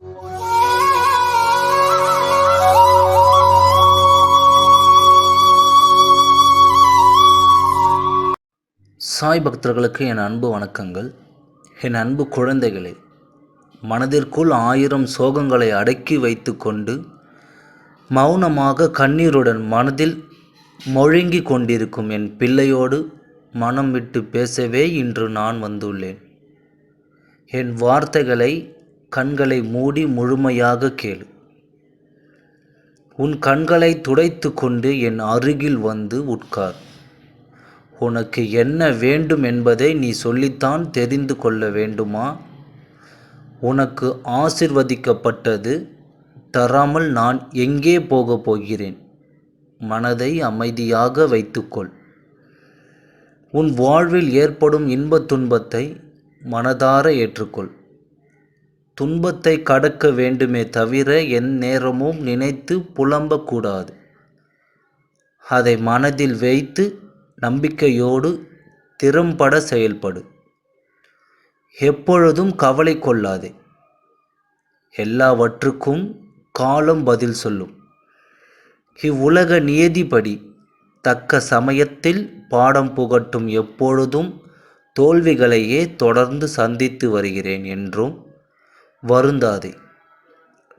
சாய் பக்தர்களுக்கு என் அன்பு வணக்கங்கள். என் அன்பு குழந்தைகளே, மனதிற்குள் 1000 சோகங்களை அடக்கி வைத்து கொண்டு மௌனமாக கண்ணீருடன் மனதில் மொழுங்கி கொண்டிருக்கும் என் பிள்ளையோடு மனம் விட்டு பேசவே இன்று நான் வந்துள்ளேன். என் வார்த்தைகளை கண்களை மூடி முழுமையாக கேளு. உன் கண்களை துடைத்து கொண்டு என் அருகில் வந்து உட்கார். உனக்கு என்ன வேண்டும் என்பதை நீ சொல்லித்தான் தெரிந்து கொள்ள வேண்டுமா? உனக்கு ஆசிர்வதிக்கப்பட்டது தராமல் நான் எங்கே போகப் போகிறேன்? மனதை அமைதியாக வைத்துக்கொள். உன் வாழ்வில் ஏற்படும் இன்பத் துன்பத்தை மனதார ஏற்றுக்கொள். துன்பத்தை கடக்க வேண்டுமே தவிர எந்நேரமும் நினைத்து புலம்பக்கூடாது. அதை மனதில் வைத்து நம்பிக்கையோடு திறம்பட செயல்படு. எப்பொழுதும் கவலை கொள்ளாதே. எல்லாவற்றுக்கும் காலம் பதில் சொல்லும். இவ்வுலக நியதிப்படி தக்க சமயத்தில் பாடம் புகட்டும். எப்பொழுதும் தோல்விகளையே தொடர்ந்து சந்தித்து வருகிறேன் என்றும் வருந்தாதே.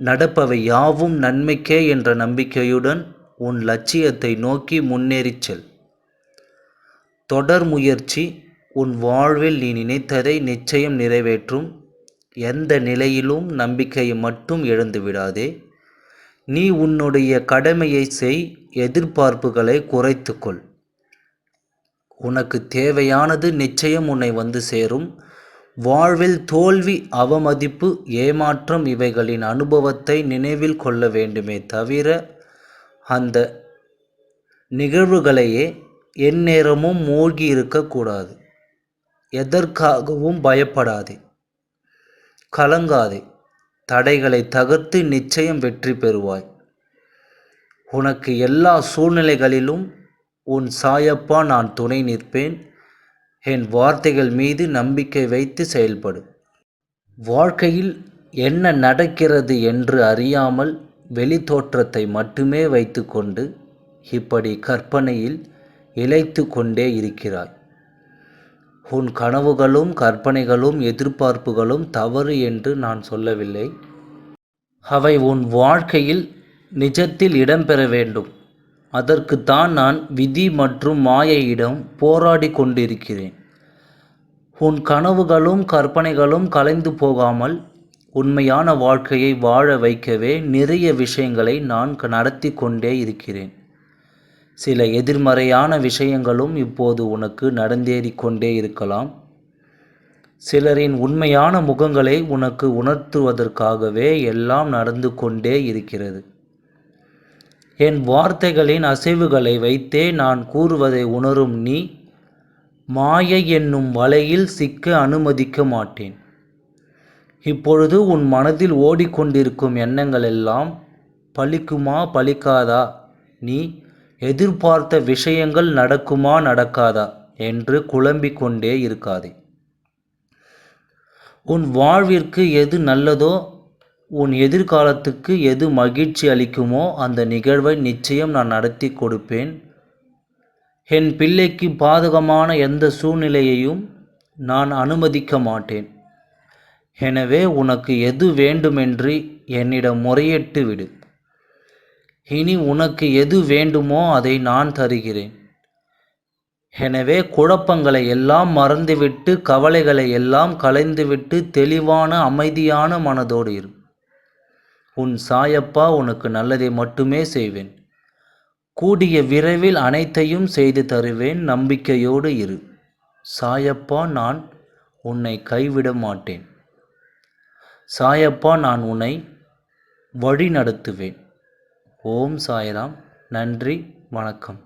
நடப்பவை யாவும் நன்மைக்கே என்ற நம்பிக்கையுடன் உன் லட்சியத்தை நோக்கி முன்னேறிச் செல். தொடர் முயற்சி உன் வாழ்வில் நீ நினைத்ததை நிச்சயம் நிறைவேற்றும். எந்த நிலையிலும் நம்பிக்கையை மட்டும் இழந்து விடாதே. நீ உன்னுடைய கடமையை செய். எதிர்பார்ப்புகளை குறைத்துக்கொள். உனக்கு தேவையானது நிச்சயம் உன்னை வந்து சேரும். வாழ்வில் தோல்வி, அவமதிப்பு, ஏமாற்றம் இவைகளின் அனுபவத்தை நினைவில் கொள்ள வேண்டுமே தவிர அந்த நிகழ்வுகளையே எந்நேரமும் மூழ்கி இருக்கக்கூடாது. எதற்காகவும் பயப்படாதே, கலங்காதே. தடைகளை தகர்த்து நிச்சயம் வெற்றி பெறுவாய். உனக்கு எல்லா சூழ்நிலைகளிலும் உன் சாயப்பா நான் துணை நிற்பேன். என் வார்த்தைகள் மீது நம்பிக்கை வைத்து செயல்படு. வாழ்க்கையில் என்ன நடக்கிறது என்று அறியாமல் வெளித்தோற்றத்தை மட்டுமே வைத்துக்கொண்டு இப்படி கற்பனையில் இழைத்து கொண்டே இருக்கிறாய். உன் கனவுகளும் கற்பனைகளும் எதிர்பார்ப்புகளும் தவறு என்று நான் சொல்லவில்லை. அவை உன் வாழ்க்கையில் நிஜத்தில் இடம்பெற வேண்டும். அதற்குத்தான் நான் விதி மற்றும் மாயையிடம் போராடி கொண்டிருக்கிறேன். உன் கனவுகளும் கற்பனைகளும் கலைந்து போகாமல் உண்மையான வாழ்க்கையை வாழ வைக்கவே நிறைய விஷயங்களை நான் நடத்தி கொண்டே இருக்கிறேன். சில எதிர்மறையான விஷயங்களும் இப்போது உனக்கு நடந்தேறிக் கொண்டே இருக்கலாம். சிலரின் உண்மையான முகங்களை உனக்கு உணர்த்துவதற்காகவே எல்லாம் நடந்து கொண்டே இருக்கிறது. என் வார்த்தைகளின் அசைவுகளை வைத்தே நான் கூறுவதை உணரும் நீ மாயை என்னும் வலையில் சிக்க அனுமதிக்க மாட்டேன். இப்பொழுது உன் மனதில் ஓடிக்கொண்டிருக்கும் எண்ணங்கள் எல்லாம் பலிக்குமா பலிக்காதா, நீ எதிர்பார்த்த விஷயங்கள் நடக்குமா நடக்காதா என்று குழம்பிக் கொண்டே இருக்காதே. உன் வாழ்விற்கு எது நல்லதோ, உன் எதிர்காலத்துக்கு எது மகிழ்ச்சி அளிக்குமோ அந்த நிகழ்வை நிச்சயம் நான் நடத்தி கொடுப்பேன். என் பிள்ளைக்கு பாதகமான எந்த சூழ்நிலையையும் நான் அனுமதிக்க மாட்டேன். எனவே உனக்கு எது வேண்டுமென்று என்னிடம் முறையிட்டு விடு. இனி உனக்கு எது வேண்டுமோ அதை நான் தருகிறேன். எனவே குழப்பங்களை எல்லாம் மறந்துவிட்டு கவலைகளை எல்லாம் களைந்துவிட்டு தெளிவான அமைதியான மனதோடு இரு. உன் சாயப்பா உனக்கு நல்லதை மட்டுமே செய்வேன். கூடிய விரைவில் அனைத்தையும் செய்து தருவேன். நம்பிக்கையோடு இரு. சாயப்பா நான் உன்னை கைவிட மாட்டேன். சாயப்பா நான் உன்னை வழி நடத்துவேன். ஓம் சாய்ராம். நன்றி, வணக்கம்.